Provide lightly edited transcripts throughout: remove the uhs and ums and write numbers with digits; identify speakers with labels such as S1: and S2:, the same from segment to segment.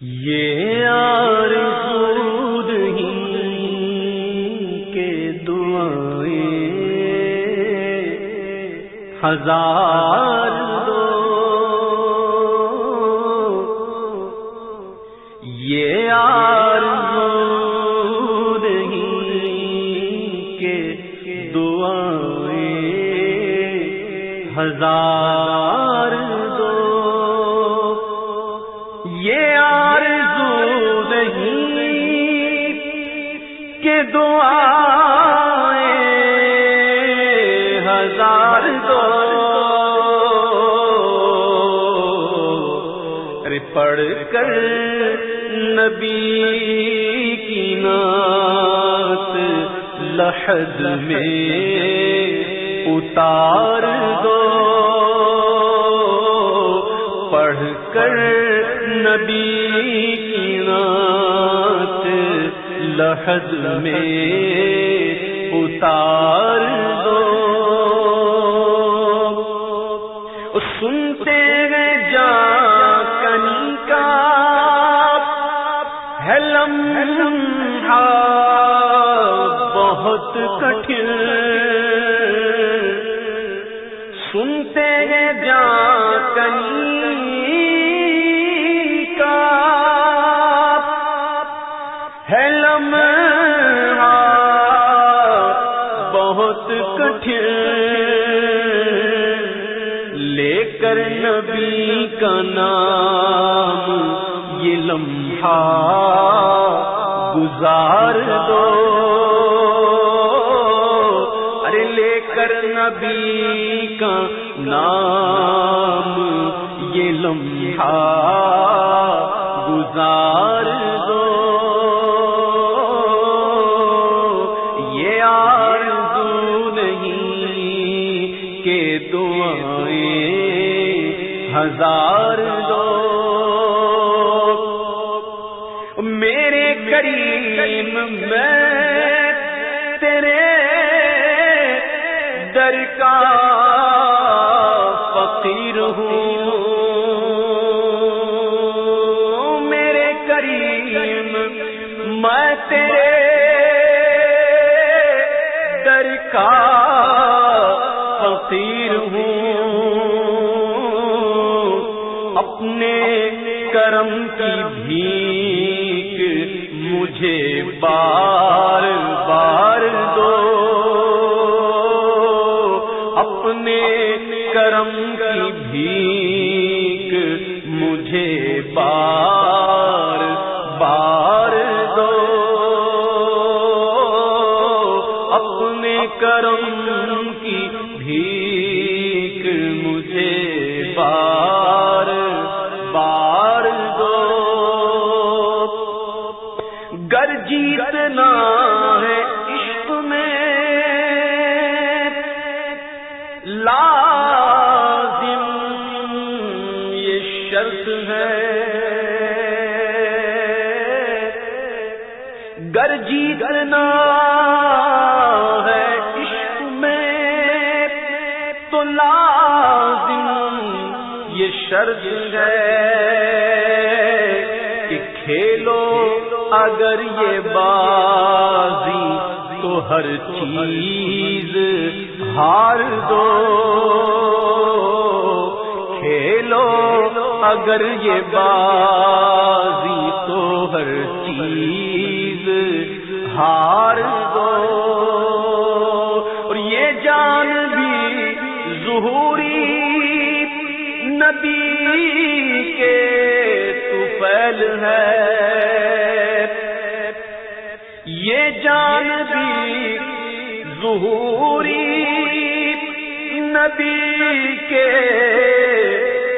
S1: یہ آرزو نہیں کہ دعائیں ہزار دو، یہ آرزو نہیں کہ دعائیں ہزار دو، یہ آرزو نہیں کہ دعائیں ہزار دو، ارے پڑھ کر نبی کی نعت لحد میں اتار دو، پڑھ کر نبی کی نعت لحد میں اتار دو، سنتے ہیں جا کنی کا ہے لمحہ بہت کٹھن، سنتے ہیں جا کنی کا ہے لمحہ بہت کٹھن، لے کر نبی کا نام یہ لمحہ گزار دو، ارے لے کر نبی کا نام یہ لمحہ گزار دو، یہ آرزو نہیں کہ دعائیں ہزار دو، میرے کریم میں تیرے در کا فقیر ہوں، میرے کریم میں تیرے در کا فقیر ہوں، اپنے کرم کی بھیک مجھے بار بار دو، اپنے کرم کی بھیک مجھے بار بار دو، اپنے کرم کی بھیک مجھے بار بار دو، گر جیتنا ہے عشق میں لازم یہ شرط ہے، گر جیتنا ہے عشق میں تو لازم یہ شرط ہے کہ کھیلو اگر یہ بازی تو ہر چیز ہار دو، کھیلو اگر یہ بازی تو ہر چیز ہار دو، اور یہ جان بھی ظہوری نبی کے طفیل ہے، یہ جان بھی ظہوری نبی کے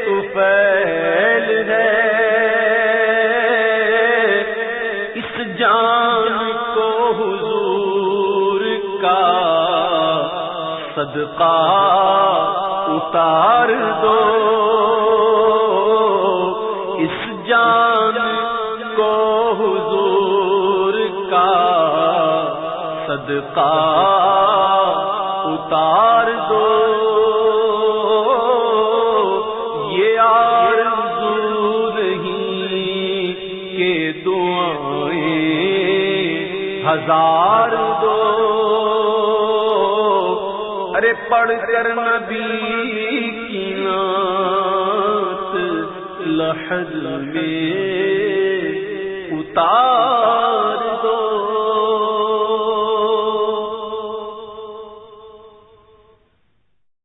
S1: طفیل ہے، اس جان کو حضور کا صدقہ اتار دو، اس جان کو حضور کا صدقہ اتار دو، یہ آرزو نہیں کے دعائیں ہزار دو، ارے پڑھ کر نبی کی نعت لحد میں اتار